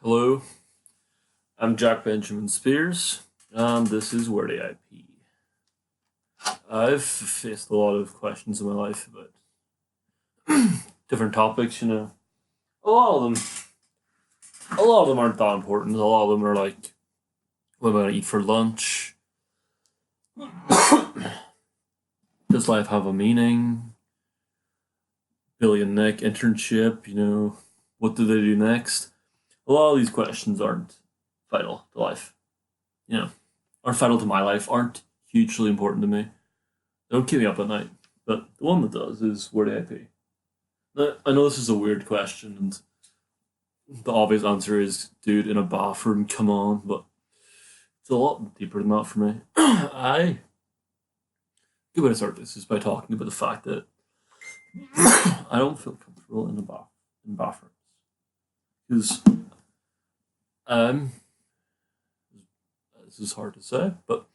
Hello, I'm Jack Benjamin Spears, and this is Where Did I Pee? I've faced a lot of questions in my life about different topics. A lot of them, a lot of them aren't that important. A lot of them are like, what am I gonna eat for lunch? Does life have a meaning? Billy and Nick internship, what do they do next? A lot of these questions aren't vital to life, you know, aren't vital to my life, aren't hugely important to me. They don't keep me up at night. But the one that does is where do I pee? Now, I know this is a weird question, and the obvious answer is, dude, in a bathroom, come on, but it's a lot deeper than that for me. Good way to start this is by talking about the fact that I don't feel comfortable in bathrooms. Because um, this is hard to say, but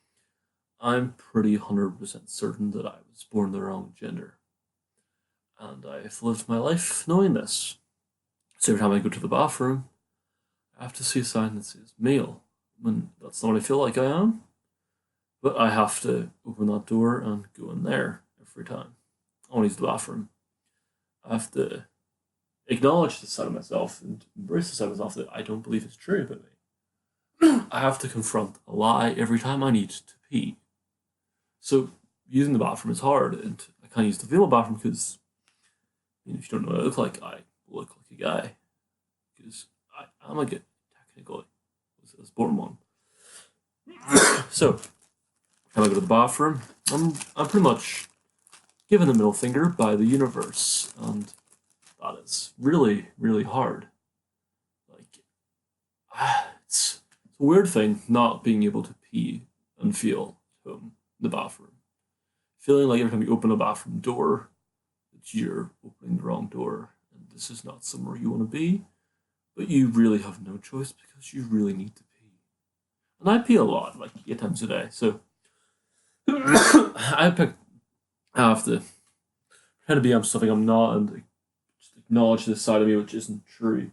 I'm pretty 100% certain that I was born the wrong gender. And I've lived my life knowing this. So every time I go to the bathroom, I have to see a sign that says male. When that's not what I feel like I am. But I have to open that door and go in there every time. I want to use the bathroom. I have to acknowledge the side of myself and embrace the side of myself that I don't believe is true about me. I have to confront a lie every time I need to pee. So using the bathroom is hard, and I can't use the female bathroom because if you don't know what I look like, I look like a guy. Because I'm a good technically. I was born one. So when I go to the bathroom, I'm pretty much given the middle finger by the universe, and that is really, really hard. Like it's a weird thing not being able to pee and feel at home in the bathroom. Feeling like every time you open a bathroom door, that you're opening the wrong door, and this is not somewhere you want to be, but you really have no choice because you really need to pee. And I pee a lot, like 8 times a day, so I have to try to be I'm something I'm not and just acknowledge this side of me which isn't true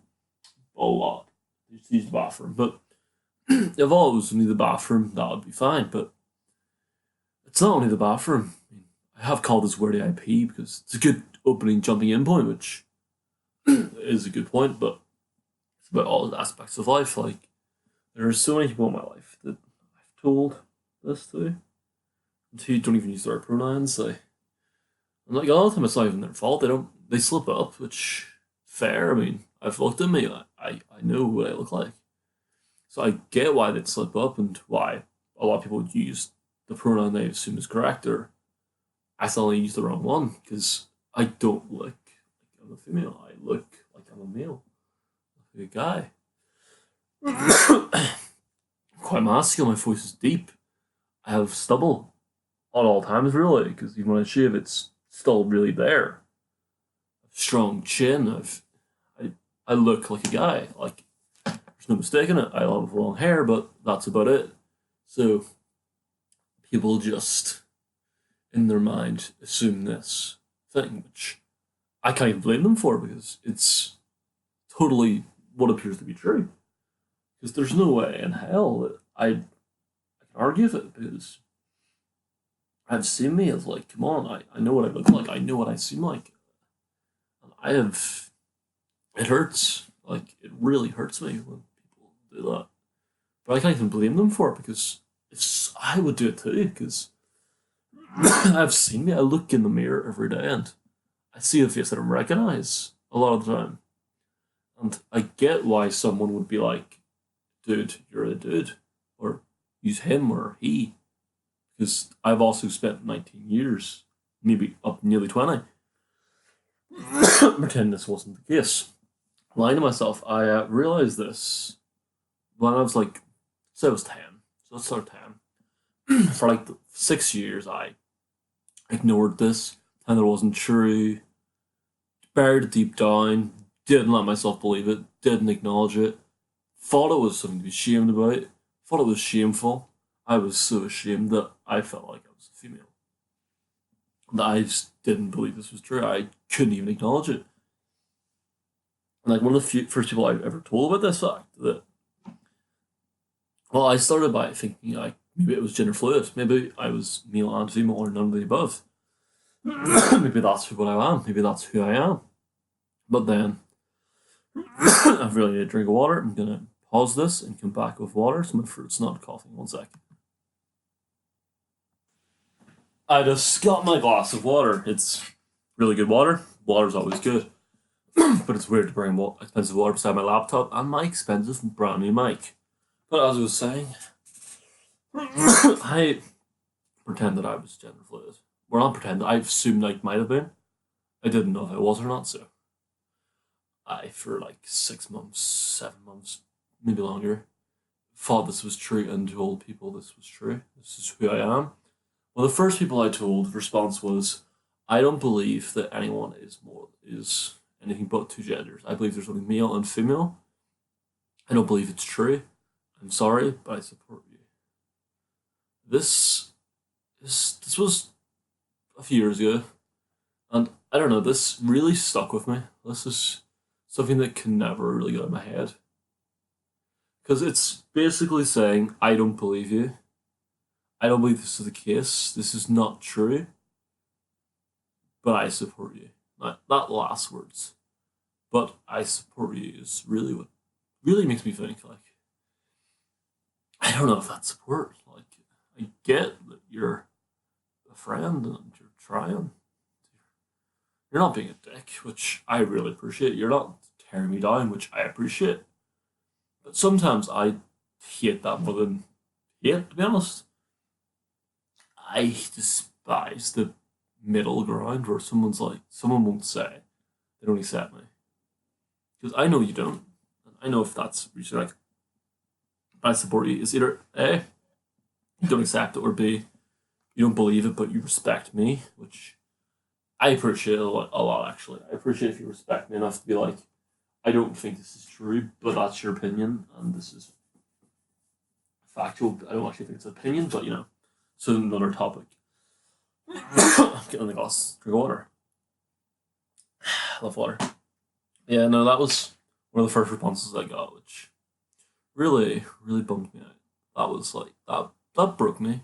a lot. Just use the bathroom. But if all it was only the bathroom, that would be fine. But it's not only the bathroom. I have called this where do I pee because it's a good opening jumping in point, which is a good point, but it's about all the aspects of life. Like there are so many people in my life that I've told this to, who don't even use the right pronouns. And like a lot of the time it's not even their fault. They slip up, which fair. I mean, I've looked at me, I know what I look like. So I get why they'd slip up and why a lot of people would use the pronoun they assume is correct or accidentally use the wrong one because I don't look like I'm a female. I look like I'm a male. Like a guy. Quite masculine, my voice is deep. I have stubble at all times really, because even when I shave it's still really there. Strong chin, I look like a guy. Like there's no mistaking it. I love long hair, but that's about it. So people just in their mind assume this thing, which I can't even blame them for because it's totally what appears to be true. Because there's no way in hell that I can argue with it because I've seen me as like, come on, I know what I look like, I know what I seem like. And it hurts. Like, it really hurts me when people do that. But I can't even blame them for it because if I would do it too, because I've seen me, I look in the mirror every day and I see a face that I recognize a lot of the time. And I get why someone would be like, dude, you're a dude. Or use him or he. Because I've also spent 19 years, maybe up nearly 20, pretending this wasn't the case. Lying to myself, I realized this when I was like, say I was 10. So let's start 10. For like 6 years, I ignored this, and it wasn't true, buried it deep down, didn't let myself believe it, didn't acknowledge it, thought it was something to be ashamed about, thought it was shameful. I was so ashamed that I felt like I was a female. That I just didn't believe this was true. I couldn't even acknowledge it. And like one of the first people I've ever told about this fact that, well, I started by thinking like maybe it was gender fluid, maybe I was male and female or none of the above. Maybe that's what I am. Maybe that's who I am. But then I really need a drink of water. I'm gonna pause this and come back with water so my fruit's not coughing. 1 sec. I just got my glass of water. It's really good water. Water's always good. But it's weird to bring expensive water beside my laptop and my expensive brand new mic. But as I was saying, I pretend that I was gender fluid. Well, not pretend. I assumed I might have been. I didn't know if I was or not. So I, for like 6 months, 7 months, maybe longer, thought this was true and told people this was true. This is who I am. Well, the first people I told, the response was, "I don't believe that anyone is anything but two genders. I believe there's only male and female. I don't believe it's true. I'm sorry, but I support you." This was a few years ago, and I don't know. This really stuck with me. This is something that can never really get out of my head because it's basically saying, "I don't believe you. I don't believe this is the case. This is not true, but I support you." Not last words, but I support you is really what really makes me think. Like, I don't know if that's support. Like, I get that you're a friend and you're trying. You're not being a dick, which I really appreciate. You're not tearing me down, which I appreciate. But sometimes I hate that more than hate, to be honest. I despise the middle ground where someone won't say they don't accept me. Because I know you don't. And I know if that's reaching like, I support you, it's either A, you don't accept it, or B, you don't believe it, but you respect me, which I appreciate a lot actually. I appreciate if you respect me enough to be like, I don't think this is true, but that's your opinion, and this is factual. I don't actually think it's an opinion, but so another topic. Getting the glass, drink water. I love water. Yeah, no, that was one of the first responses I got, which really, really bummed me out. That was like that broke me. I'm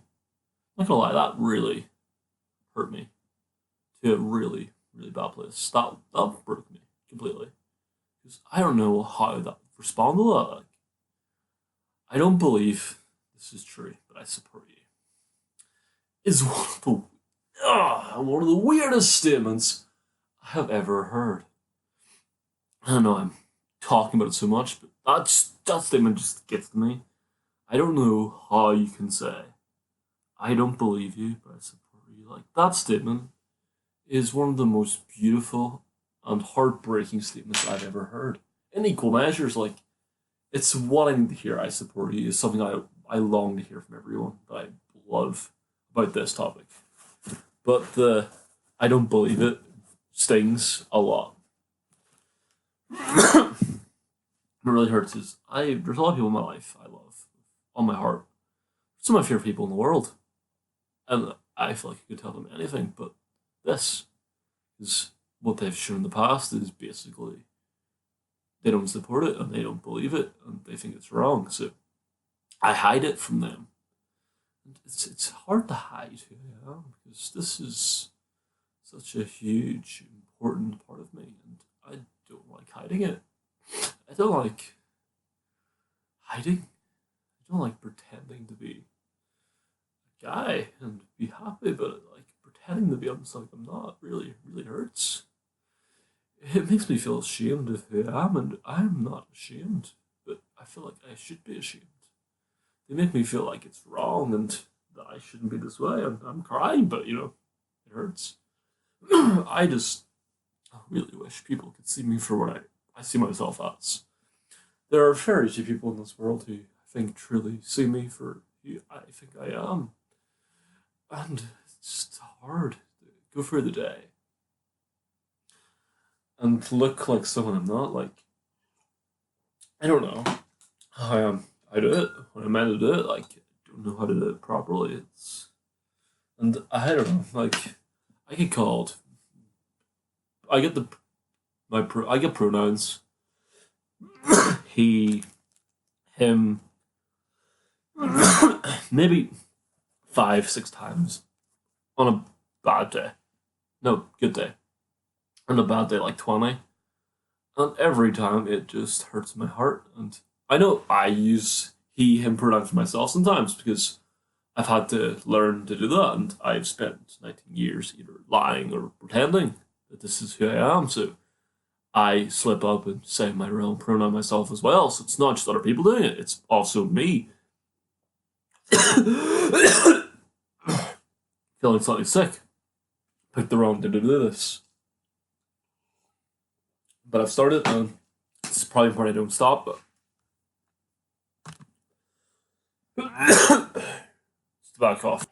not gonna lie, that really hurt me to a really, really bad place. That broke me completely. Because I don't know how that responded to that. Like, I don't believe this is true, but I support you. Is one of the weirdest statements I have ever heard. I don't know, I'm talking about it so much, but that statement just gets to me. I don't know how you can say, "I don't believe you, but I support you." Like, that statement is one of the most beautiful and heartbreaking statements I've ever heard. In equal measures, like, it's what I need to hear. "I support you" is something I long to hear from everyone that I love about this topic. But the "I don't believe it" stings a lot. What really hurts is there's a lot of people in my life I love on my heart. Some of my favorite people in the world. And I feel like I could tell them anything, but this is what they've shown in the past is basically they don't support it and they don't believe it and they think it's wrong. So I hide it from them. And it's hard to hide who I am because this is such a huge, important part of me, and I don't like hiding it. I don't like hiding. I don't like pretending to be a guy and be happy about it. Like, pretending to be something I'm not really, really hurts. It makes me feel ashamed of who I am, and I'm not ashamed, but I feel like I should be ashamed. They make me feel like it's wrong and that I shouldn't be this way, and I'm crying, but it hurts. I really wish people could see me for what I see myself as. There are very few people in this world who I think truly see me for who I think I am. And it's just hard to go through the day and look like someone I'm not. Like, I don't know how I do it, when I'm meant to do it. Like, I don't know how to do it properly. And I don't know, like, I get called, I get I get pronouns he, him, maybe 5, 6 times on a bad day. No, good day. On a bad day, like 20. And every time it just hurts my heart. And I know I use he, him pronouns for myself sometimes because I've had to learn to do that. And I've spent 19 years either lying or pretending that this is who I am. So I slip up and say my real pronoun myself as well. So it's not just other people doing it, it's also me. Feeling slightly sick. Picked the wrong day to do this. But I've started, and it's probably important I don't stop, but it's the back off.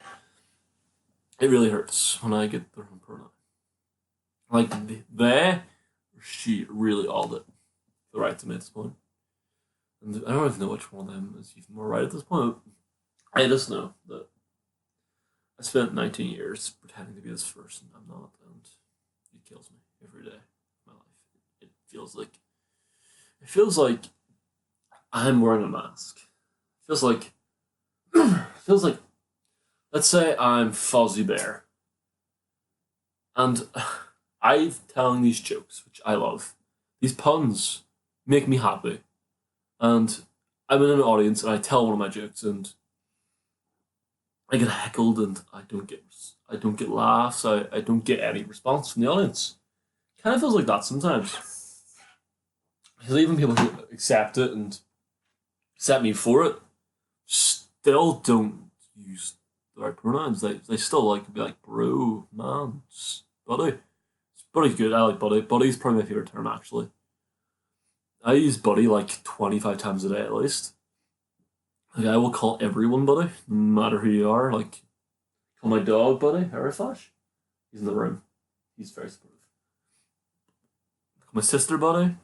It really hurts when I get the wrong pronoun. Like, they or she really all did the right to me at this point. And I don't even know which one of them is even more right at this point. I just know that I spent 19 years pretending to be this person I'm not, and it kills me every day of my life. It feels like I'm wearing a mask. It feels like let's say I'm Fozzie Bear, and I'm telling these jokes, which I love. These puns make me happy, and I'm in an audience and I tell one of my jokes and I get heckled and I don't get laughs. I don't get any response from the audience. Kind of feels like that sometimes. Because even people who accept it and accept me for it still don't use the right pronouns. They still like to be like bro, man, buddy. Buddy's good. I like buddy. Buddy's probably my favorite term actually. I use buddy like 25 times a day at least. Like I will call everyone buddy, no matter who you are. Like call my dog buddy, Flash. He's in the room. He's very supportive. Call my sister buddy.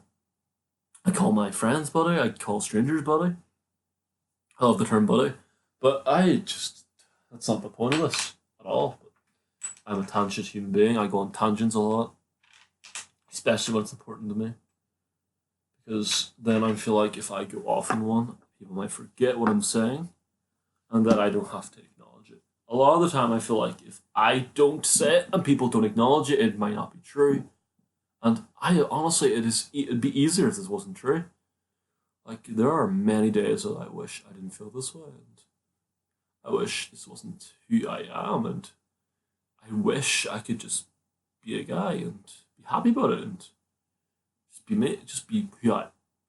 I call my friends buddy. I call strangers buddy. I love the term buddy. But that's not the point of this at all. I'm a tangent human being. I go on tangents a lot, especially when it's important to me. Because then I feel like if I go off on one, people might forget what I'm saying, and that I don't have to acknowledge it. A lot of the time, I feel like if I don't say it and people don't acknowledge it, it might not be true. And I honestly, it'd be easier if this wasn't true. Like there are many days that I wish I didn't feel this way, and I wish this wasn't who I am, and I wish I could just be a guy and be happy about it, and just be me, just be who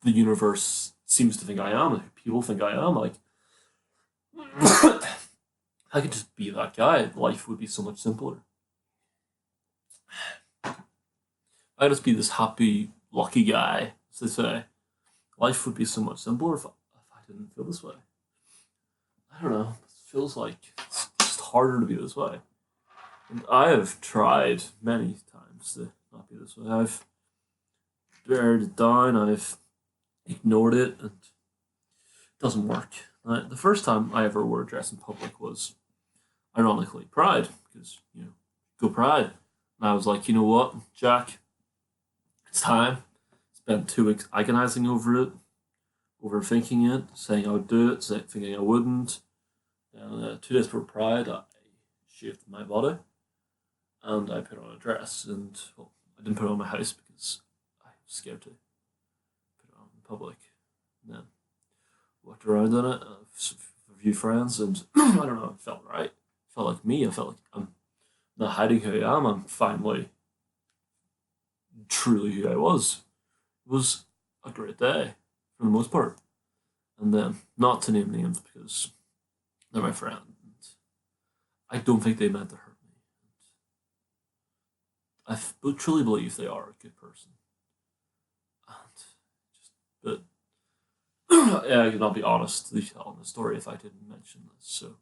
the universe seems to think I am, and who people think I am. Like I could just be that guy. Life would be so much simpler. I'd just be this happy, lucky guy, as they say. Life would be so much simpler if I didn't feel this way. I don't know. It feels like it's just harder to be this way. And I have tried many times to not be this way. I've bared it down, I've ignored it, and it doesn't work. The first time I ever wore a dress in public was, ironically, Pride, because, go Pride. And I was like, you know what, Jack, it's time. Spent 2 weeks agonizing over it, overthinking it, saying I would do it, thinking I wouldn't. And 2 days before Pride, I shaved my body and I put on a dress. And well, I didn't put it on my house because I was scared to put it on in public. And then walked around in it, a few friends, and I don't know, it felt right. It felt like me. I felt like I'm not hiding who I am. I'm finally truly who I was. It was a great day for the most part. And then, not to name names because they're my friend. I don't think they meant to hurt me. I truly believe they are a good person. And but yeah, I could not be honest to telling the story if I didn't mention this. So,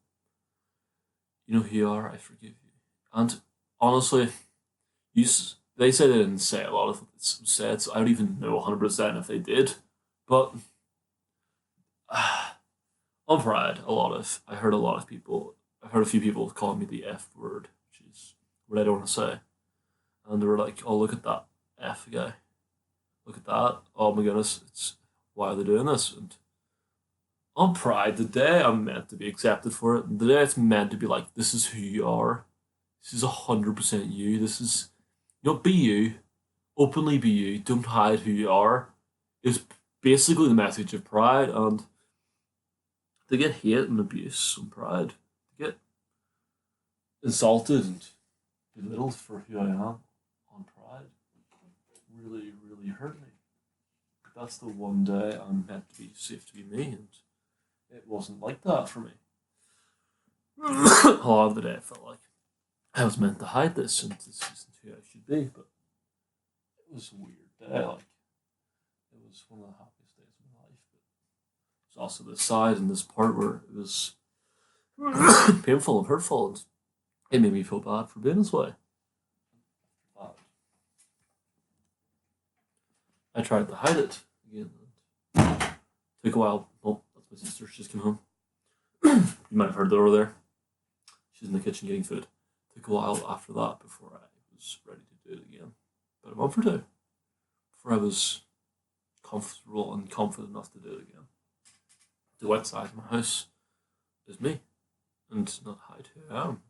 you know who you are. I forgive you. And honestly, they say they didn't say a lot of what it said, so I don't even know 100% if they did. But on Pride, I heard a lot of people, I heard a few people calling me the F word, which is what I don't want to say. And they were like, oh, look at that F guy. Look at that. Oh my goodness, why are they doing this? And on Pride, the day I'm meant to be accepted for it, the day it's meant to be like, this is who you are. This is 100% you. This is, be you. Openly be you. Don't hide who you are. Is basically the message of Pride. And to get hate and abuse on Pride, to get insulted and belittled for who I am on Pride, really, really hurt me. That's the one day I'm meant to be safe to be me, and it wasn't like that for me. A lot of the day I felt like I was meant to hide this, and this isn't who I should be, but it was a weird day. Like, it was one of the happiest days of my life, but there's also this side and this part where it was painful and hurtful, and it made me feel bad for being this way. I tried to hide it again. Took a while. Oh, that's my sister. She just came home. You might have heard her over there. She's in the kitchen getting food. Took a while after that before I was ready to do it again. About a month or two before I was comfortable and confident enough to do it again. To go outside my house is me, and not hide who I am.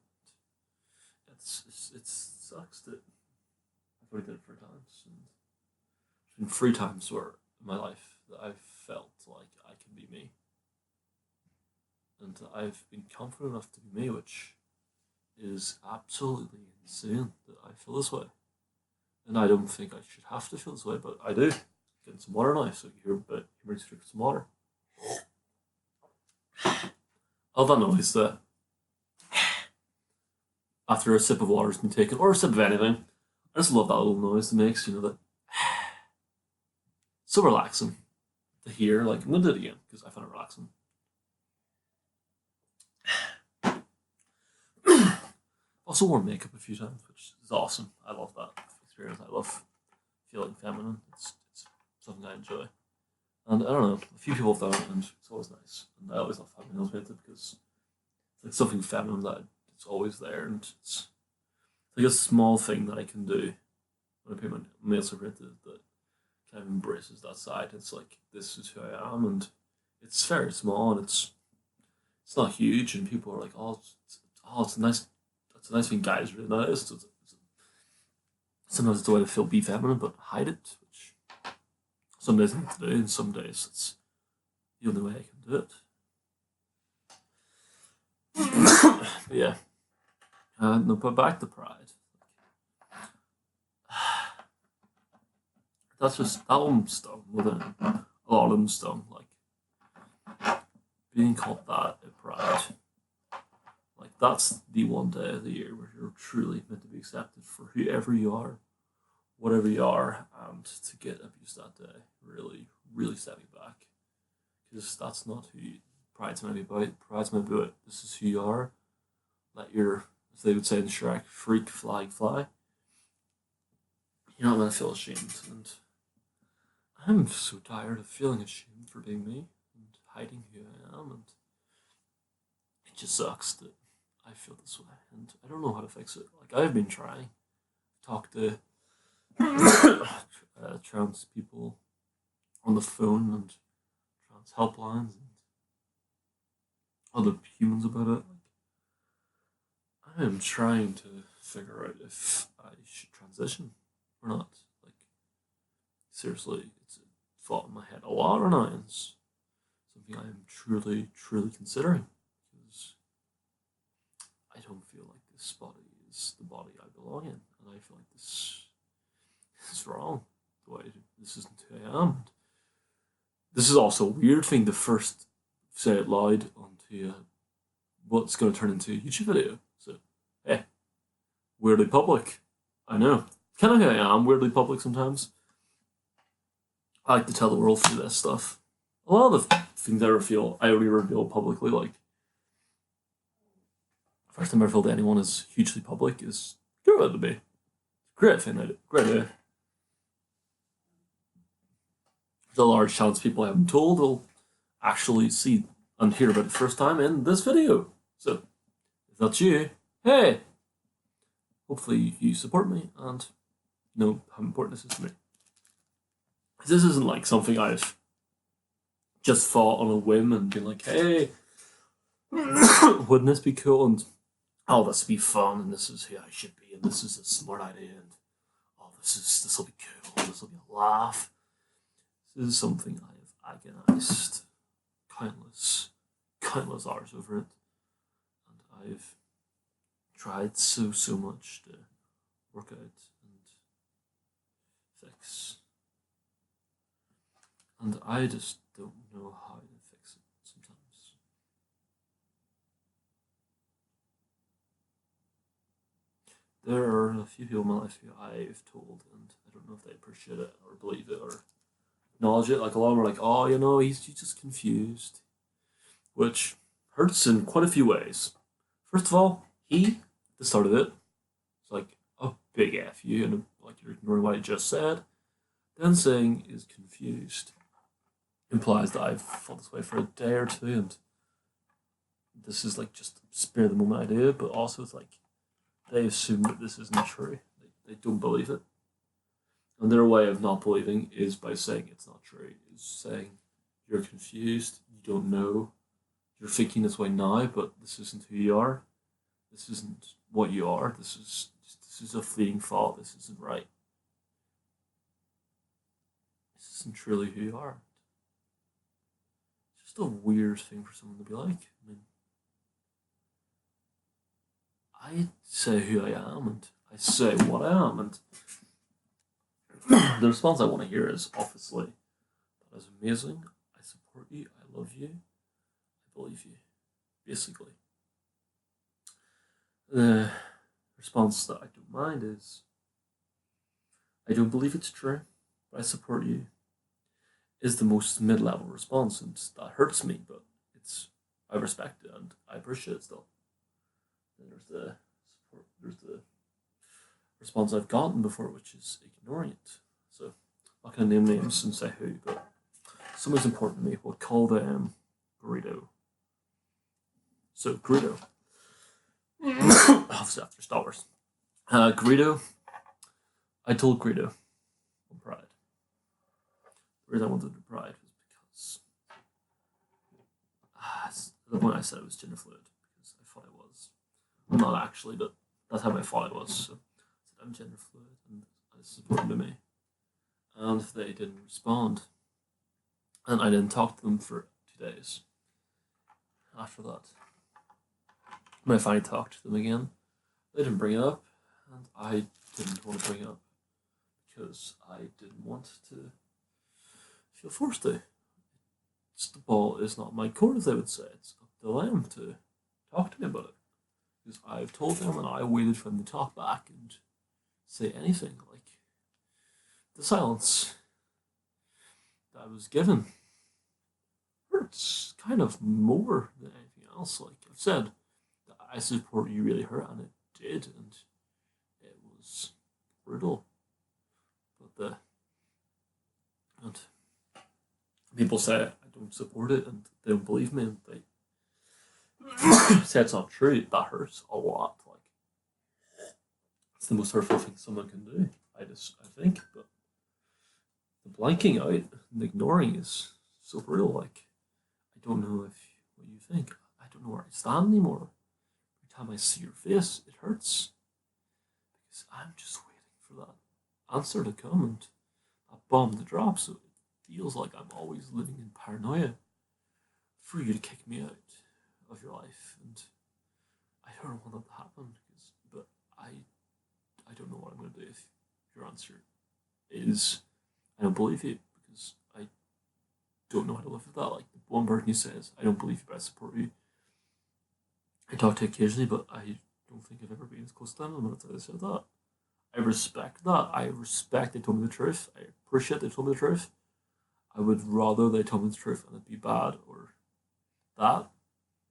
It sucks that I've already did it 3 times. And there's been 3 times where in my life that I've felt like I can be me. And I've been confident enough to be me, which is absolutely insane that I feel this way. And I don't think I should have to feel this way, but I do. Getting some water now, so you hear a bit, you bring some water. All that noise that after a sip of water has been taken, or a sip of anything, I just love that little noise it makes, that so relaxing to hear. Like, I'm gonna do it again because I find it relaxing. Also wore makeup a few times, which is awesome. I love that experience. I love feeling feminine. It's something I enjoy. And I don't know, a few people have done it, and it's always nice. And I always love having nails painted because it's like something feminine that it's always there, and it's like a small thing that I can do when I paint my nails are painted that kind of embraces that side. It's like, this is who I am, and it's very small, and it's not huge, and people are like, it's a nice thing guys really notice. Sometimes it's a way to feel be feminine, but hide it, which some days I need to do, and some days it's the only way I can do it. But yeah, no, but back to Pride. That one stung, wasn't it? A lot of them stung. Like, being called that at Pride, like, that's the one day of the year where you're truly meant to be accepted for whoever you are, whatever you are, and to get abused that day really, really set me back. Because that's not who Pride's meant to be about. Pride's meant to be about, this is who you are. Let your, as they would say in Shrek, freak flag fly. You're not meant to feel ashamed, and I'm so tired of feeling ashamed for being me and hiding who I am, and it just sucks that I feel this way, and I don't know how to fix it. Like, I've been trying to talk to trans people on the phone and trans helplines and other humans about it. Like, I am trying to figure out if I should transition or not. Like, seriously, it's a thought in my head a lot right now, and it's something I am truly, truly considering, because I don't feel like this body is the body I belong in, and I feel like this is wrong. The way this isn't who I am. This is also a weird thing to first say it loud onto what's going to turn into a YouTube video. So, hey, weirdly public. I know. Kind of who I am, weirdly public sometimes. I like to tell the world through this stuff. A lot of the things I only reveal publicly, like, first time I revealed to anyone is hugely public, is good to me. Great thing I do. Great idea. There's a large chance people I haven't told will actually see and hear about it first time in this video. So, if that's you, hey! Hopefully you support me and know how important this is to me. This isn't like something I've just thought on a whim and been like, hey, wouldn't this be cool? And oh, this would be fun, and this is who I should be, and this is a smart idea, and oh, this will be cool, this will be a laugh. This is something I have agonized countless hours over it, and I've tried so much to work out and fix, and I just don't know how to fix it sometimes. There are a few people in my life who I've told, and I don't know if they appreciate it or believe it or acknowledge it. Like a lot of them are like, oh, he's just confused, which hurts in quite a few ways. First of all, he, at the start of it, it's like a big F you, and like you're ignoring what I just said. Then saying is confused implies that I've felt this way for a day or two, and this is like just spare the moment idea, but also it's like they assume that this isn't true. They don't believe it. And their way of not believing is by saying it's not true, is saying you're confused, you don't know, you're thinking this way now, but this isn't who you are. This isn't what you are. This is a fleeting thought. This isn't right. This isn't truly who you are. It's just a weird thing for someone to be like. I say who I am, and I say what I am, and the response I want to hear is obviously, that is amazing. I support you. I love you. I believe you. Basically, the response that I don't mind is, I don't believe it's true, but I support you, is the most mid-level response, and that hurts me, but I respect it and I appreciate it still. And there's the support. There's the response I've gotten before, which is ignoring it. So I'm not going to name names and say who, but someone's important to me. We'll call them Greedo. So Greedo, obviously after Star Wars, Greedo. I told Greedo on Pride. The reason I wanted to do Pride was because at the point I said I was gender fluid because I thought I was. I'm not actually, but that's how I thought I was. So I said I'm gender fluid, and this is important to me. And they didn't respond, and I didn't talk to them for 2 days. After that, when I finally talked to them again, they didn't bring it up, and I didn't want to bring it up because I didn't want to feel forced to. The ball is not my court, as they would say. It's up to them to talk to me about it. Because I've told them, and I waited for them to talk back and say anything. Like, the silence that I was given hurts kind of more than anything else. Like I've said, that I support you really hurt, and it did, and it was brutal. But and people say I don't support it, and they don't believe me, and they say it's not true. That hurts a lot. Like, it's the most hurtful thing someone can do. I think, but the blanking out and ignoring is so brutal. Like, I don't know what you think. I don't know where I stand anymore. Every time I see your face, it hurts because I'm just waiting for that answer to come and that bomb to drop. So it feels like I'm always living in paranoia for you to kick me out of your life, and I don't want that to happen. But I don't know what I'm going to do if your answer is I don't believe you, because I don't know how to live with that. Like the one person who says I don't believe you, but I support you. I talk to occasionally, but I don't think I've ever been as close to them. I'm going to say that. I respect that. I respect they told me the truth. I appreciate they told me the truth. I would rather they told me the truth and it be bad or that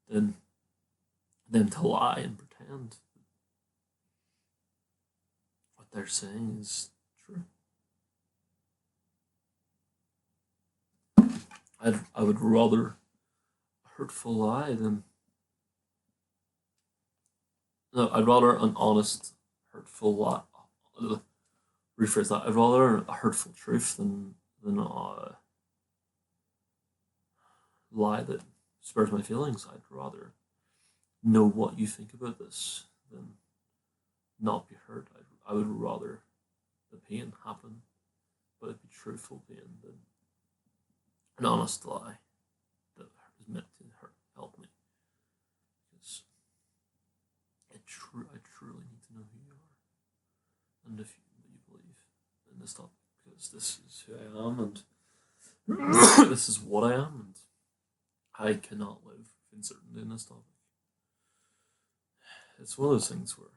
than them to lie and pretend what they're saying is true. I would rather a hurtful lie than no. I'd rather an honest, hurtful lie. Rephrase that. I'd rather a hurtful truth than lie that spurs my feelings. I'd rather know what you think about this than not be hurt. I would rather the pain happen, but it be truthful pain than an honest lie that is meant to help me. Because I truly need to know who you are and if you believe in this topic, because this is who I am and this is what I am, and I cannot live with uncertainty in this topic. It's one of those things where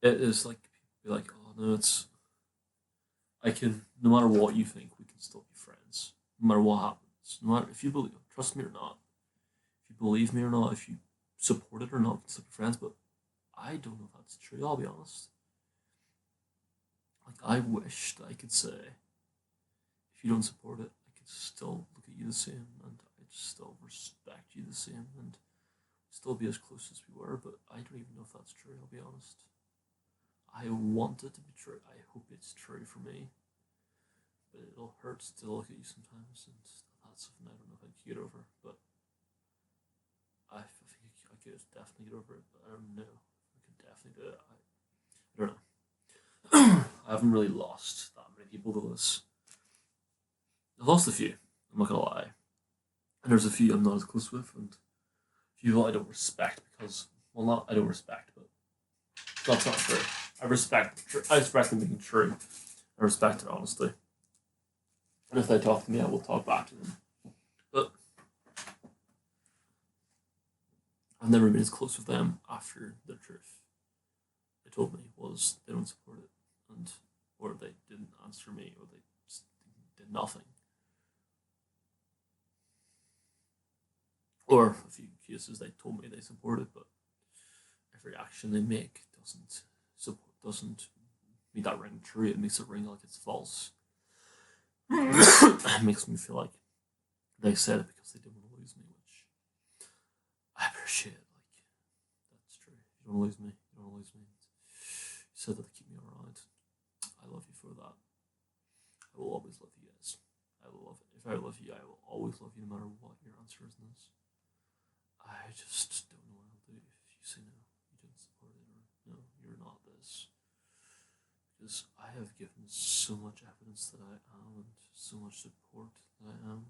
it is like people be like, oh no, it's I can, no matter what you think, we can still be friends. No matter what happens, no matter if you believe, trust me or not, if you believe me or not, if you support it or not, we can still be friends. But I don't know if that's true. I'll be honest. Like I wished I could say, if you don't support it, I could still look at you the same, and I'd still respect you the same, and still be as close as we were. But I don't even know if that's true. I'll be honest. I want it to be true. I hope it's true for me. But it'll hurt to look at you sometimes, and that's something I don't know if I can get over. But I think I could definitely get over it. But I don't know. I could definitely do it. I don't know. I haven't really lost that many people to this. I've lost a few. I'm not gonna lie. And there's a few I'm not as close with, and a few I don't respect because, well, not I don't respect, but that's not true. I respect them being true. I respect it honestly. And if they talk to me, I will talk back to them. But I've never been as close with them after the truth they told me was they don't support it, and or they didn't answer me, or they just did nothing. Or a few cases they told me they support it, but every action they make doesn't make that ring true. It makes it ring like it's false. It makes me feel like they said it because they didn't want to lose me, which I appreciate. Like that's true. If you don't want to lose me, you don't want to lose me. You said that to keep me around. I love you for that. I will always love you guys. I will love it. If I love you, I will always love you no matter what your answer is in this. I just don't know what I'll do if you say no, you don't support it, or no, you're not this. Because I have given so much evidence that I am, and so much support that I am.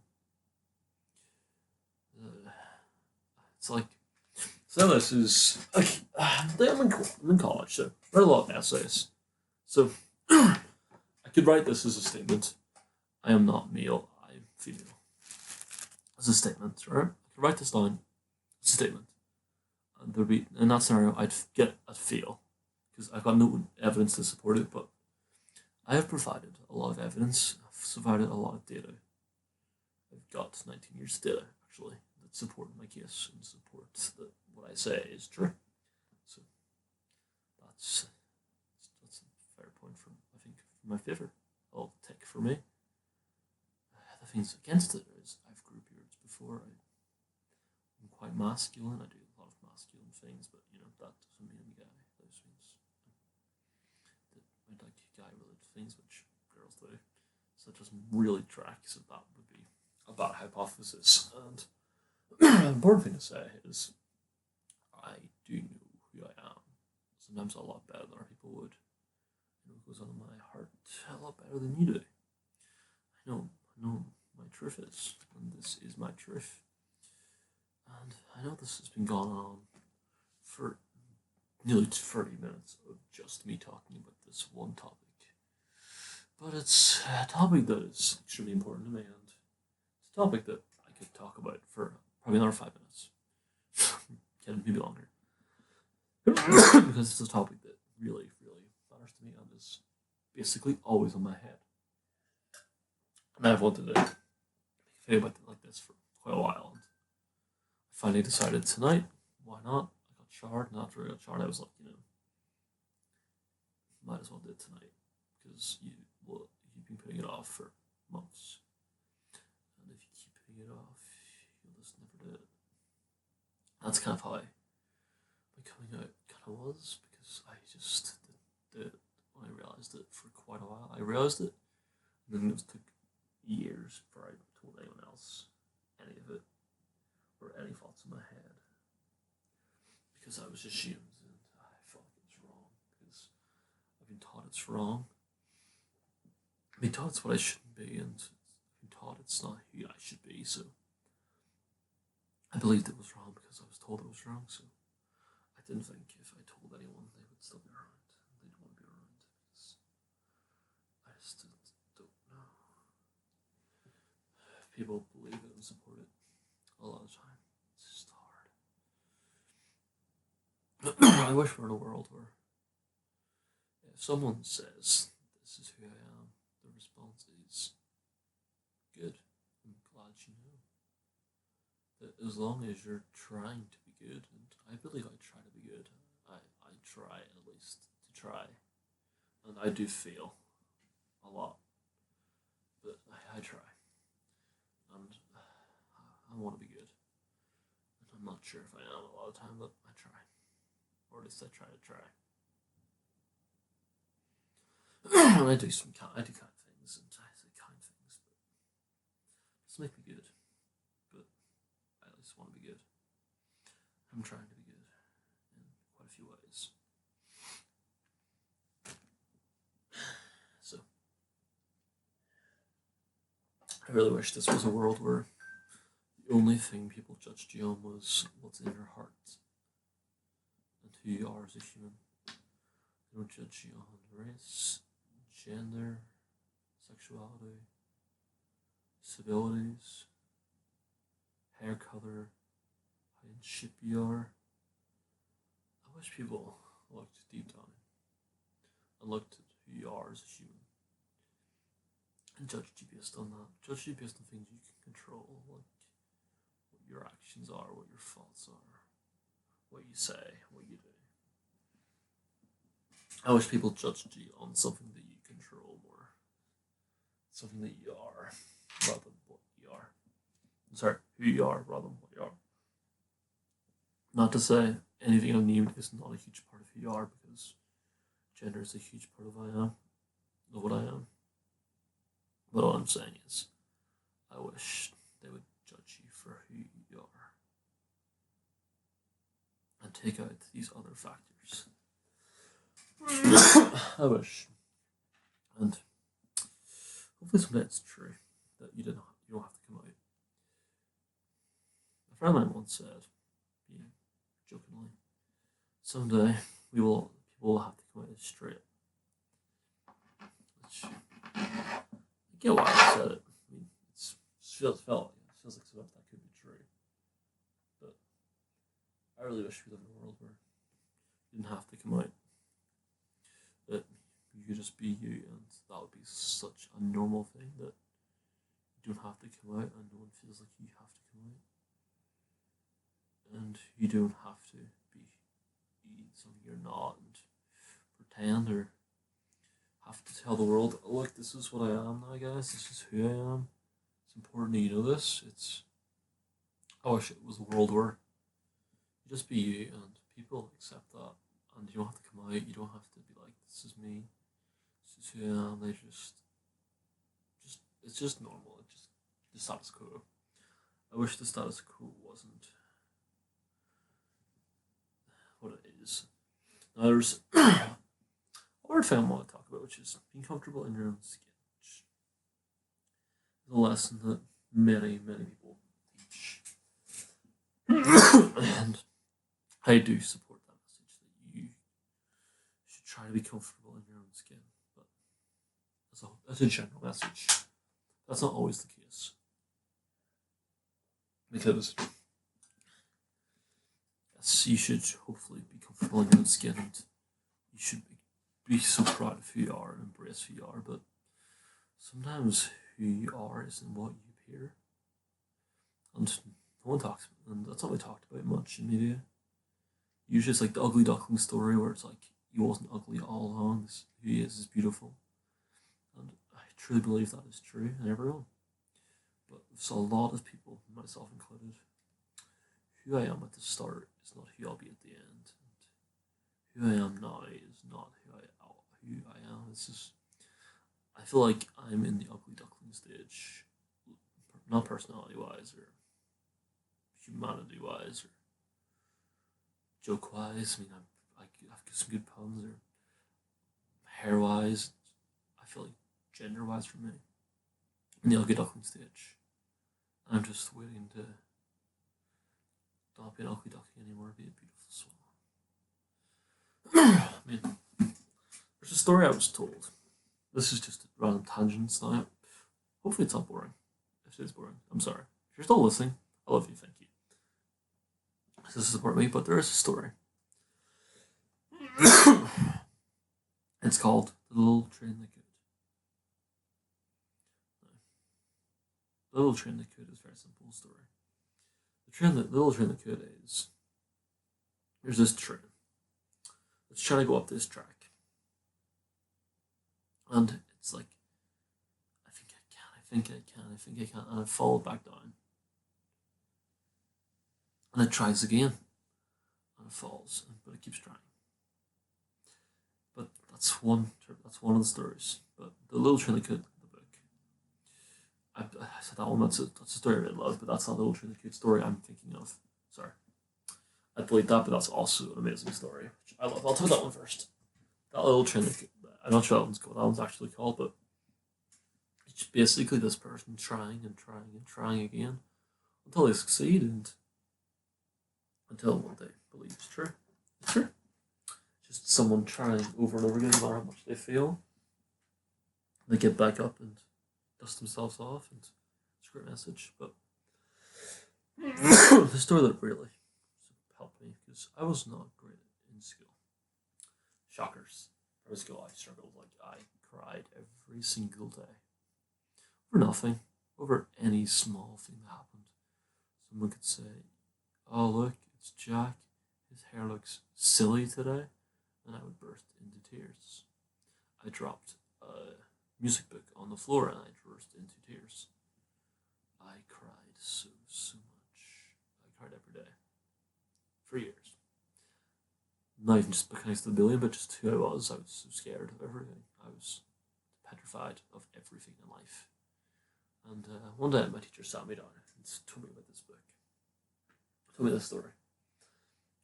It's like, so this is, like, I'm in college, so I read a lot of essays. So, I could write this as a statement. I am not male, I am female. As a statement, right? I could write this down as a statement. And there'd be, in that scenario, I'd fail. Because I've got no evidence to support it, but I have provided a lot of evidence. I've provided a lot of data. I've got 19 years of data, actually, that support my case and support that what I say is true. So that's a fair point from, I think, from my favor. I'll take for me. The things against it is I've grew beards before. I'm quite masculine. I do a lot of masculine things, but you know that doesn't mean I'm a guy. Those means that I like guy-related things, which girls do. So that doesn't really track. So that would be a bad hypothesis. And the important thing to say is I do know who I am. Sometimes a lot better than other people would. You know, it goes on in my heart a lot better than you do. I know my truth is, and this is my truth. And I know this has been going on for nearly 30 minutes of just me talking about this one topic. But it's a topic that is extremely important to me, and it's a topic that I could talk about for probably another 5 minutes. Maybe longer. Because it's a topic that really, really matters to me and is basically always on my head. And I've wanted to make a video about it like this for quite a while. And I finally decided tonight, why not? I got showered, and after I got showered, I was like, might as well do it tonight. Because you've been putting it off for months. And if you keep putting it off, you'll just never do it. That's kind of how my coming out kind of was, because I just did it when I realised it for quite a while. I realised it, and then it took years before I told anyone else. thoughts in my head because I was ashamed and I felt like it was wrong because I've been taught it's wrong. I've been taught it's what I shouldn't be, and I've been taught it's not who I should be. So I believed it was wrong because I was told it was wrong. So I didn't think if I told anyone they would still be around. They'd want to be around because I just don't know. People believe it and support it a lot of the time. It's just hard. I wish we were in a world where if someone says this is who I am, the response is good. I'm glad you know. That as long as you're trying to be good, and I believe I try to be good. I try at least to try. And I do fail a lot. But I try. And I want to be good. And I'm not sure if I am a lot of the time, but I try. Or at least I try to try. And I do kind things, and I say kind things, but just make me good. But I at least want to be good. I'm trying to be good in quite a few ways. So I really wish this was a world where the only thing people judged you on was what's in your heart and who you are as a human. They don't judge you on race, gender, sexuality, disabilities, hair color, how in shape you are. I wish people looked deep down and looked at who you are as a human and judged you based on that. Judged you based on things you can control, like what your actions are, what your thoughts are, what you say, what you do. I wish people judged you on something that you control more, something that you are, rather than what you are. I'm sorry, who you are rather than what you are. Not to say anything I've named is not a huge part of who you are, because gender is a huge part of what I am. But all I'm saying is, I wish they would judge you for who you are and take out these other factors. I wish, and hopefully someday it's true that you don't have to come out. A friend of mine once said, jokingly, someday people will have to come out as straight. Which, I get why I said it. I mean, it feels like something that could be true. But I really wish we lived in a world where you didn't have to come out. That you could just be you, and that would be such a normal thing that you don't have to come out, and no one feels like you have to come out, and you don't have to be something you're not, and pretend or have to tell the world, look, this is what I am now, guys. This is who I am. It's important that you know this. I wish it was a world where you just be you, and people accept that. And you don't have to come out, you don't have to be like, this is me, this is who I am. They it's just normal, it's just the status quo. I wish the status quo wasn't what it is. Now there's a word thing I want to talk about, which is being comfortable in your own skin, which is a lesson that many people teach. And I do support that message that you should try to be comfortable in your own skin. But that's a general message. That's not always the case. Because yes, you should hopefully be comfortable in your own skin, and you should be so proud of who you are and embrace who you are. But sometimes who you are isn't what you appear. And no one talks about it, and that's not really talked about much in media. Usually it's like the ugly duckling story where it's like he wasn't ugly all along. Who he is beautiful. And I truly believe that is true in everyone. But there's a lot of people, myself included, who I am at the start is not who I'll be at the end. And who I am now is not who I am. It's just, I feel like I'm in the ugly duckling stage. Not personality wise or humanity wise or joke wise. I mean, I've got some good puns or hair wise. I feel like gender wise for me. Neil get up on stage. I'm just waiting to not be an ugly ducky anymore, be a beautiful swan. I mean, there's a story I was told. This is just a random tangent now. Hopefully it's not boring. If it is boring, I'm sorry. If you're still listening, I love you, thank you. This is support me, but there is a story. It's called The Little Train That Could. The Little Train That Could is a very simple story. The Little Train That Could is there's this train that's trying to go up this track. And it's like, I think I can, and it falls back down. And it tries again, and it falls, but it keeps trying. But that's one of the stories. But The Little Train That Could, the book. I said that one. That's a story I really love, but that's not The Little Train That Could story I'm thinking of. Sorry, I played that, but that's also an amazing story, which I love. I'll tell you that one first. That Little Train That Could. I'm not sure that one's called. That one's actually called, but it's basically this person trying and trying and trying again until they succeed and until one day believe it's true. It's true. Just someone trying over and over again, no matter how much they fail. They get back up and dust themselves off, and it's a great message. But the story that really helped me because I was not great in school. Shockers. Primary school, I struggled. Like I cried every single day for nothing, over any small thing that happened. Someone could say, "Oh look, it's Jack. His hair looks silly today," and I would burst into tears. I dropped a music book on the floor and I burst into tears. I cried so much. I cried every day for years. Not even just because of the billion, but just who I was. I was so scared of everything. I was petrified of everything in life. And one day my teacher sat me down and told me about this book. Told me this story.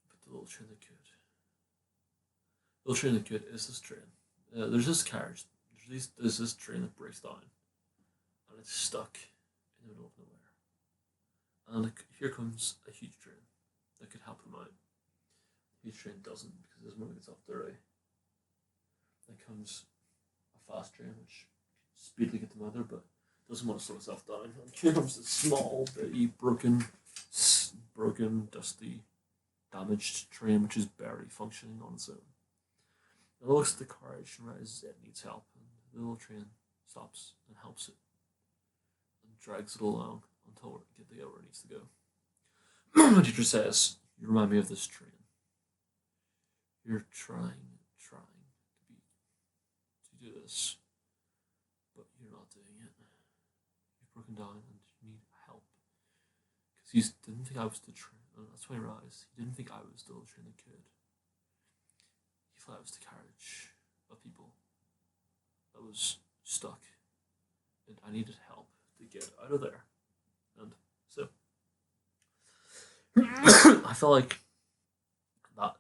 About the Little Train That Could. The Little Train That Could is this train. There's this carriage. There's this train that breaks down. And it's stuck in the middle of nowhere. And here comes a huge train that could help them out. The huge train doesn't because it doesn't want to get off the way. Then comes a fast train which speedily get them out there, but doesn't want to slow itself down. And here comes this small, bitty, broken, dusty, damaged train which is barely functioning on its own. It looks at the carriage and realizes it needs help, and the little train stops and helps it and drags it along until it gets to where it needs to go. My teacher says, "You remind me of this train. You're trying to do this, but you're not doing it. You've broken down and you need help." Because he didn't think I was the train, and that's when I realized he didn't think I was the little train that could. He thought I was the carriage of people that was stuck, and I needed help to get out of there. And so I felt like that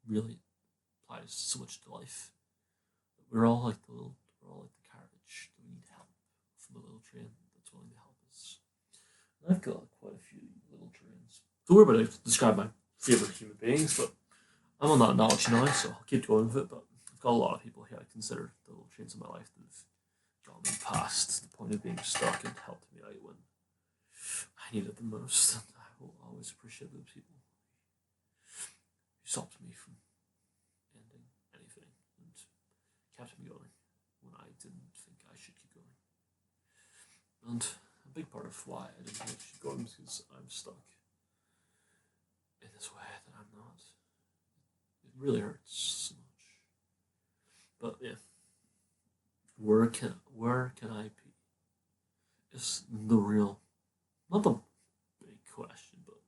really applies so much to life. We're all like the carriage that we need help from the little train that's willing to help us. And I've got quite a few little trains. Don't worry about it. I describe my favorite human beings, but I'm on that analogy now, so I'll keep going with it. But I've got a lot of people here I consider the little trains in my life that have got me past the point of being stuck and helped me out when I needed it the most. And I will always appreciate those people who stopped me from ending anything and kept me going when I didn't think I should keep going. And a big part of why I didn't think I should go is because I'm stuck in this way that I'm not. It really hurts so much. But yeah, where can I be? It's the real, not the big question, but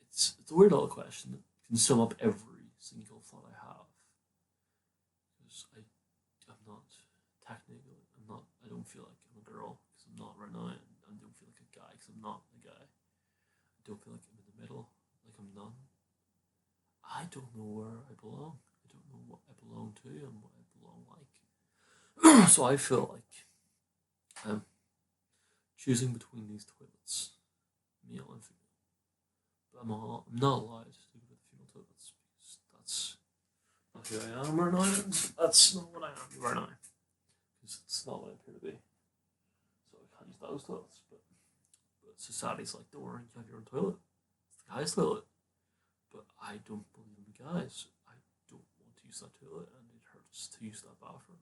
it's a weird little question that can sum up every single thought I have. Because I'm not technically, I don't feel like I'm a girl because I'm not right now, and I don't feel like a guy because I'm not a guy. I don't feel like I'm in the middle, like I'm none. I don't know where I belong. I don't know what I belong to and what I belong like. So I feel like I'm choosing between these toilets, male and female. But I'm not allowed to go to the female toilets because that's not who I am right now. And that's not what I am right now. Because it's not what I appear to be. So I can't use those toilets. But society's like, don't worry, you have your own toilet. It's the guy's toilet. But I don't believe in the guys. I don't want to use that toilet, and it hurts to use that bathroom.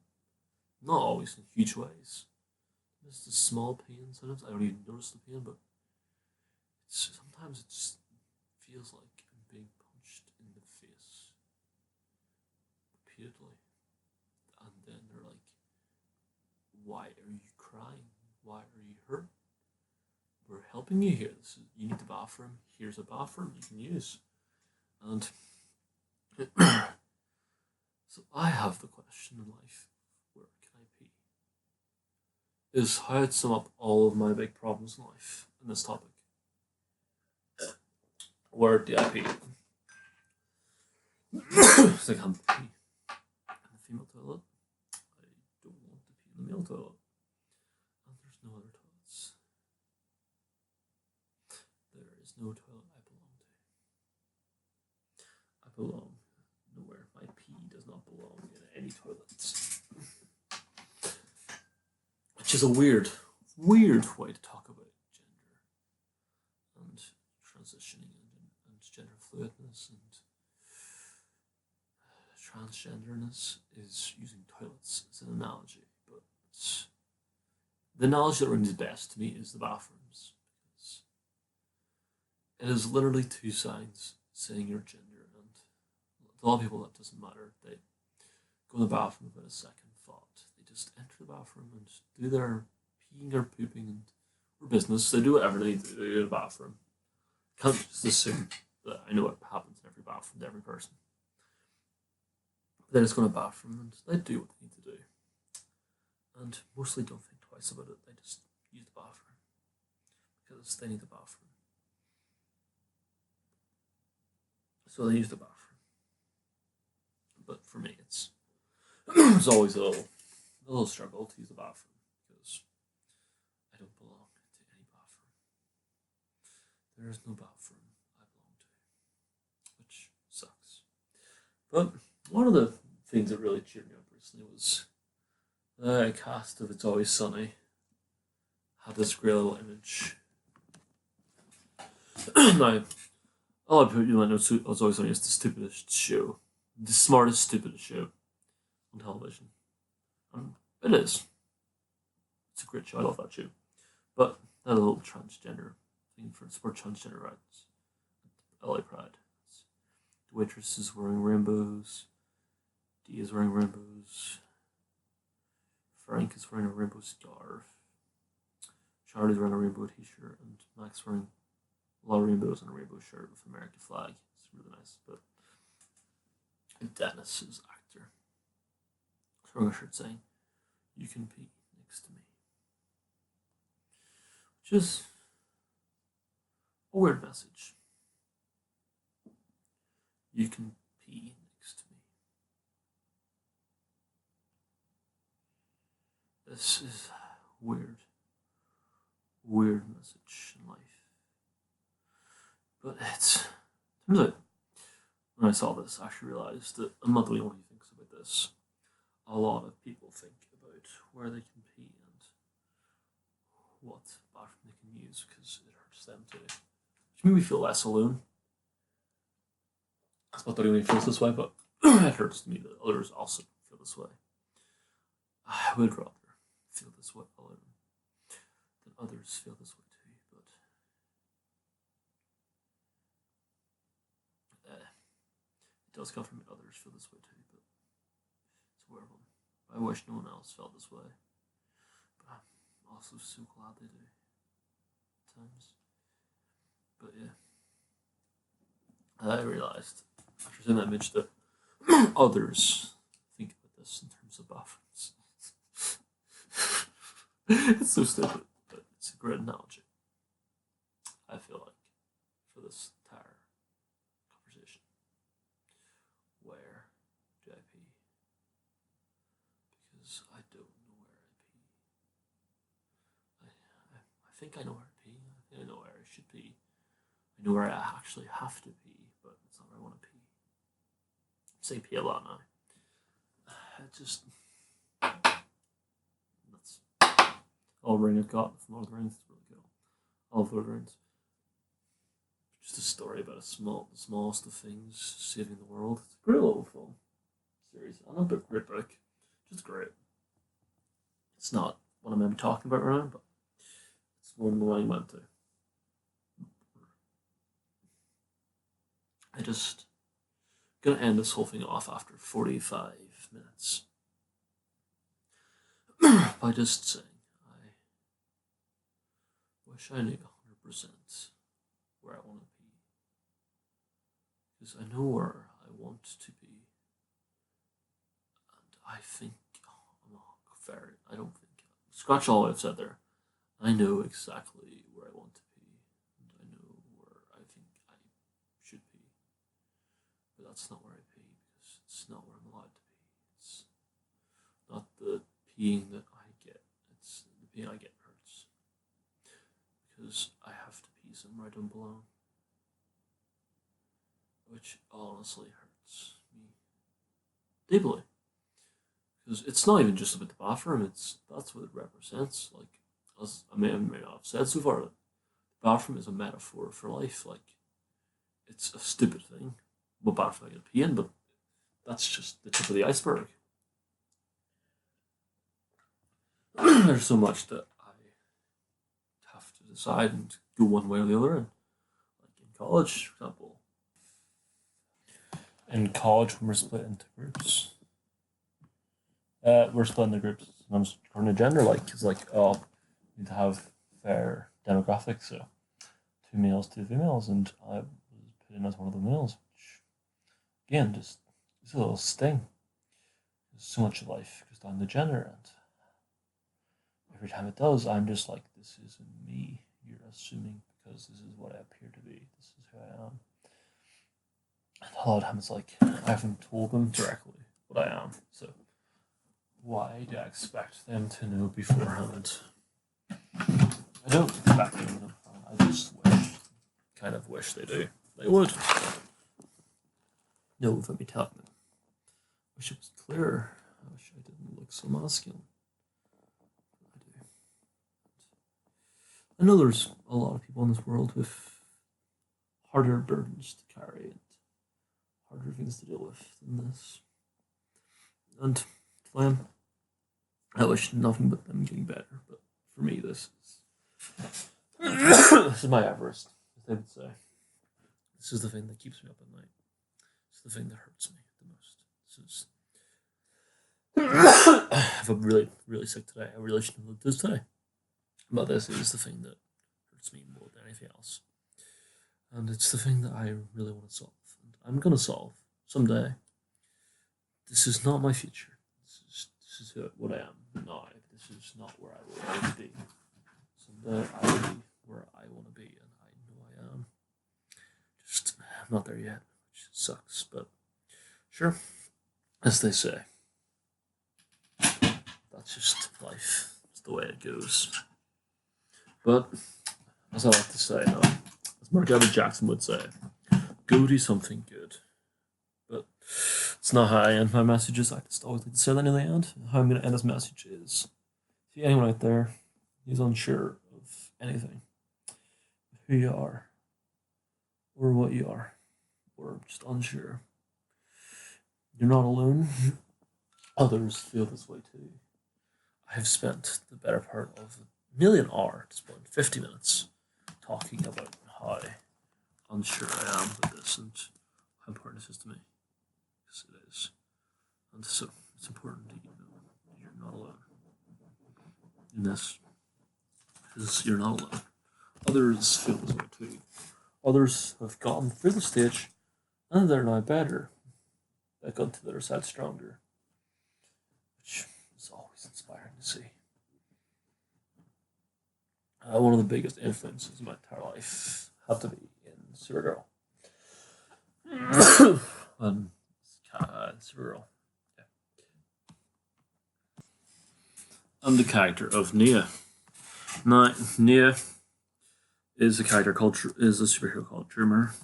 Not always in huge ways. There's the small pain sometimes. I don't even notice the pain, but sometimes it just feels like I'm being punched in the face repeatedly. And then they're like, why are you crying? Why are you hurt? We're helping you here. You need the bathroom. Here's a bathroom you can use. And so I have the question in life, where can I pee? Is how I'd sum up all of my big problems in life in this topic. Where do I pee? So I can't pee in the female toilet. I don't want to pee in the male toilet. And there's no other toilets. There is no toilet I belong to. I belong nowhere. My pee does not belong in any toilets. Which is a weird way to talk about gender and transitioning and gender fluidness and transgenderness is using toilets as an analogy, but the analogy that rings best to me is the bathrooms. Because it is literally two signs saying your gender, and to a lot of people that doesn't matter. They go in the bathroom without a second thought. They just enter the bathroom and do their peeing or pooping and or business. They do whatever they need to do in the bathroom. Can't just assume that I know what happens in every bathroom to every person. But they just go in the bathroom and they do what they need to do. And mostly don't think twice about it. They just use the bathroom because they need the bathroom. So they use the bathroom. But for me, it's always a little struggle to use the bathroom because I don't belong to any bathroom. There is no bathroom I belong to, which sucks. But one of the things that really cheered me up recently was the cast of It's Always Sunny had this great little image. Now, a lot of people might know It's Always Sunny is the stupidest show, the smartest, stupidest show on television. And it is. It's a great show. I love that show. But that little transgender thing for support transgender rights. LA Pride. The waitress is wearing rainbows. Dee is wearing rainbows. Frank is wearing a rainbow scarf. Charlie's wearing a rainbow t-shirt, and Max wearing a lot of rainbows and a rainbow shirt with an American flag. It's really nice. But Dennis is actor. He's wearing a shirt saying, "You can pee next to me," which is a weird message. You can pee next to me. This is a weird message in life. But turns out, when I saw this, I actually realized that I'm not the only one who thinks about this. A lot of people think about where they can pee and what bathroom they can use because it hurts them too. Which made me feel less alone. It's not the only one who feels this way, but it hurts me that others also feel this way. I would rather feel this way alone than others feel this way too, but it does come from others feel this way too, but it's a weird one. I wish no one else felt this way, but I'm also so glad they do at times. But yeah, I realized after seeing that image that others think about this in terms of bathrooms. It's so stupid, but it's a great analogy, I feel like. this entire conversation. Where do I pee? Because I don't know where I pee. I think I know where I pee. I think I know where I should pee. I know where I actually have to pee, but it's not where I want to pee. I say pee a lot now. It just that's all ring I've got from Lord of the Rings. It's really cool. All of Lord of the Rings. Just a story about the smallest of things saving the world. It's a great little film series. I know, but great book. Just great. It's not what I'm talking about right now, but it's one I went to. I just gonna end this whole thing off after 45 minutes by just saying I wish I knew 100% where I want to be, because I know where I want to be, and I think I'm I don't think, scratch all I've said there. I know exactly where I want to be, and I know where I think I should be, but that's not where I pee, because it's not where I'm allowed to be. It's not the peeing that I get. It's the peeing I get hurts, because I have to pee somewhere I don't belong, which honestly hurts me deeply. Because it's not even just about the bathroom. That's what it represents. Like, as I may not have said so far, the bathroom is a metaphor for life. Like, it's a stupid thing. What bathroom I get to pee in, but that's just the tip of the iceberg. There's so much that I have to decide and go one way or the other. And like in college, for example. In college, when we're split into groups, we're split into groups. And I'm according to gender, like it's like oh, we need to have fair demographics. So 2 males, 2 females, and I was put in as one of the males. Which, again, just it's a little sting. So much of life goes down to gender, and every time it does, I'm just like, this isn't me. You're assuming because this is what I appear to be. This is who I am. And a lot of times, like, I haven't told them directly what I am. So why do I expect them to know beforehand? I don't expect them to know. I just kind of wish they do. They would. No, let me tell them. I wish it was clearer. I wish I didn't look so masculine. I do. I know there's a lot of people in this world with harder burdens to carry and harder things to deal with than this. And to them, I wish nothing but them getting better. But for me, this is my Everest, as they would say. This is the thing that keeps me up at night. It's the thing that hurts me the most. This is. If I'm really, really sick today, I really shouldn't have lived this today. But this is the thing that hurts me more than anything else. And it's the thing that I really want to solve. And I'm going to solve someday. This is not my future. This is what I am now. This is not where I will be. Someday I will be where I want to be, and I know I am. Just I'm not there yet, which sucks. But sure, as they say, that's just life. It's the way it goes. But as I like to say, as Mark Edward Jackson would say, go do something good. But it's not how I end my messages. I just always like to say that in the end. How I'm going to end this message is, if anyone out there who's unsure of anything, who you are, or what you are, or just unsure, you're not alone. Others feel this way too. I have spent the better part of nearly an hour, at this point, 50 minutes, talking about how unsure I am with this and how important this is to me. Yes, it is. And so it's important that you know you're not alone in this, because you're not alone. Others feel this way too. Others have gotten through the stage and they're now better. They've gone to the other side stronger, which is always inspiring to see. One of the biggest influences in my entire life had to be in Supergirl. Supergirl. Yeah. I'm the character of Nia. Now, Nia is a character called is a superhero called Dreamer.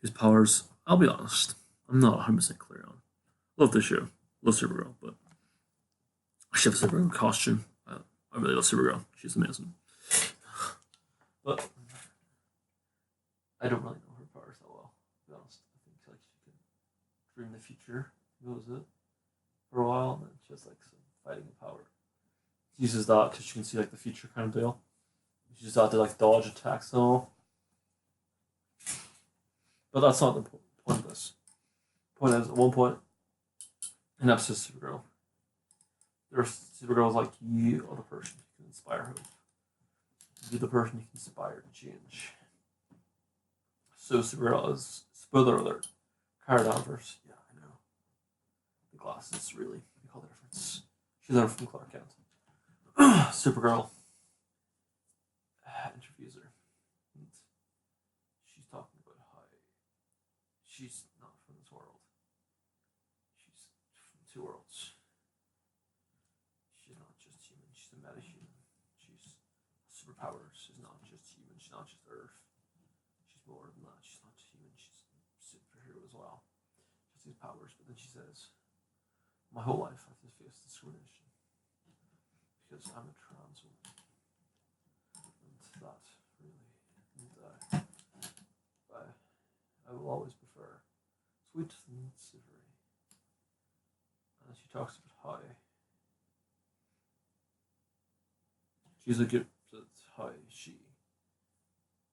His powers, I'll be honest, I'm not 100% clear on. Love the show, love Supergirl, but I should have a Supergirl costume. I really love Supergirl. She's amazing. But I don't really know her powers that well, to be honest. I think like she can dream the future, knows it for a while, and then she has like some fighting power. She uses that because she can see like the future kind of deal. She uses that to like dodge attacks and all. But that's not the point of this. The point is, at one point, in episode of Supergirl, there's Supergirl's like, you are the person who can inspire hope. You're the person who can inspire change. So Supergirl is, spoiler alert, Kara Danvers. Yeah, I know. The glasses really make all the difference. She's there from Clark Kent. Supergirl interviews her. And she's talking about how she's not from this world. She's from two worlds. She's not just human, she's a metahuman. She's superpowers. She's not just human, she's not just Earth. She's more than that. She's not just human, she's a superhero as well. She has these powers, but then she says, my whole life I've just faced discrimination because I'm a trans woman. And that really, and I will always prefer sweet and savory. And she talks about how she's a good at how she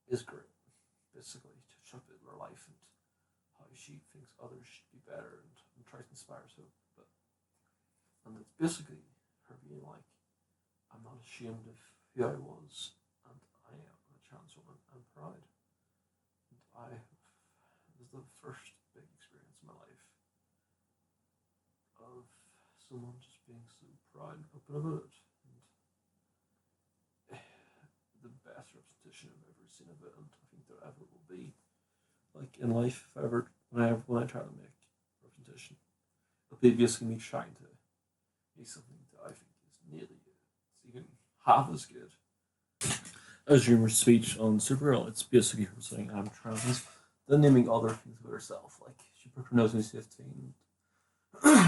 is great, basically, to show a bit of her life and how she thinks others should be better and tries to inspire hope. And it's basically her being like, I'm not ashamed of who I was, and I am a trans woman. I'm proud. And it was the first big experience in my life of someone just being so proud and open about it. And the best representation I've ever seen of it, and I think there ever will be. Like in life, if ever when I try to make representation, it'll be basically me trying to make something that I think is nearly even half as good as Dreamer's speech on Supergirl. It's basically her saying, I'm trans, then naming other things about herself, like she broke her nose when she was 15,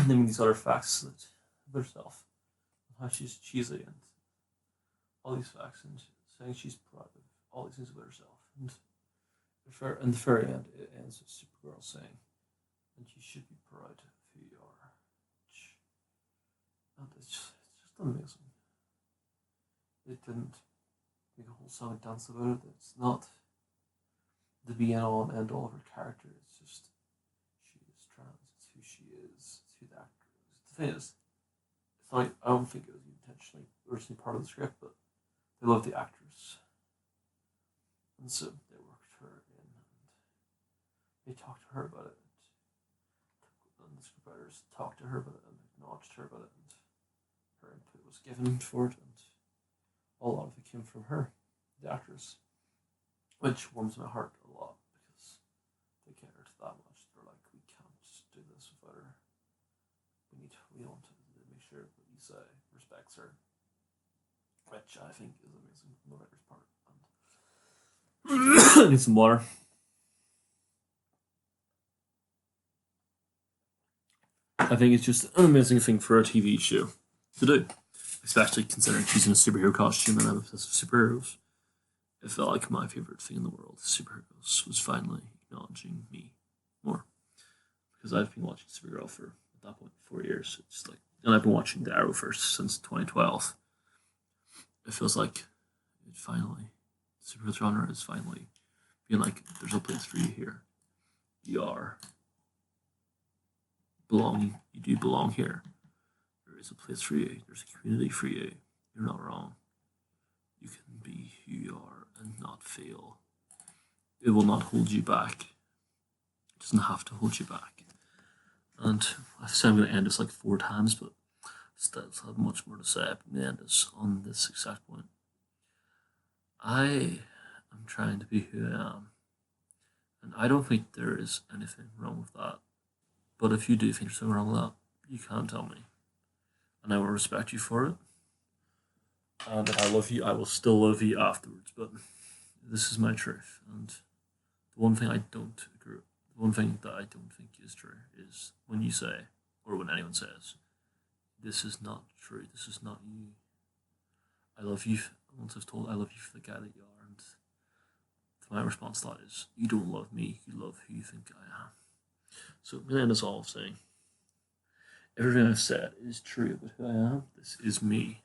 naming these other facts about herself, how she's cheesy, and all these facts, and saying she's proud of all these things about herself. And in the very end, it ends with Supergirl saying, and you should be proud of who you are. And it's just amazing. It didn't make a whole song and dance about it. It's not the be and all and end all of her character. It's just she is trans. It's who she is. It's who the actor is. The thing is, it's not. I don't think it was intentionally originally part of the script, but they loved the actress, and so they worked her in, and they talked to her about it. And the scriptwriters talked to her about it and acknowledged her about it, and her input was given for it, and a lot of it came from her, the actress, which warms my heart a lot because they cared that much. They're like, we can't do this without her. We want to make sure that what you say respects her, which I think is amazing from the writer's part. And I need some water. I think it's just an amazing thing for a TV show to do, especially considering she's in a superhero costume and I'm obsessed with superheroes. It felt like my favorite thing in the world, superheroes, was finally acknowledging me more. Because I've been watching Supergirl for, at that point, 4 years. It's like, and I've been watching the Arrowverse since 2012. It feels like it finally, Supergirl genre is finally being like, there's a place for you here. You are belonging. You do belong here. There is a place for you. There's a community for you. You're not wrong. You can be who you are and not fail. It will not hold you back. It doesn't have to hold you back. And I said I'm going to end this like 4 times, but I still have much more to say. I'm going to end this on this exact point. I am trying to be who I am. And I don't think there is anything wrong with that. But if you do think there's something wrong with that, you can tell me. And I will respect you for it. And if I love you, I will still love you afterwards. But this is my truth. And the one thing I don't agree, the one thing that I don't think is true is when you say, or when anyone says, this is not true, this is not you. I love you. Once I've told I love you for the guy that you are, and my response to that is, you don't love me, you love who you think I am. So I'm going to end this all saying, everything I've said is true about who I am. This is me.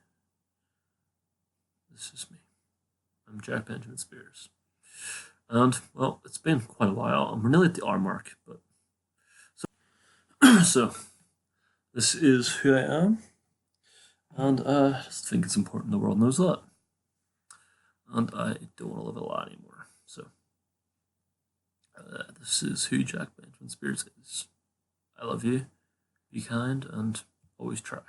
This is me. I'm Jack Benjamin Spears. And, well, it's been quite a while. We're nearly at the hour mark, but so this is who I am. And I just think it's important the world knows that. And I don't want to live a lie anymore. So this is who Jack Benjamin Spears is. I love you. Be kind and always try.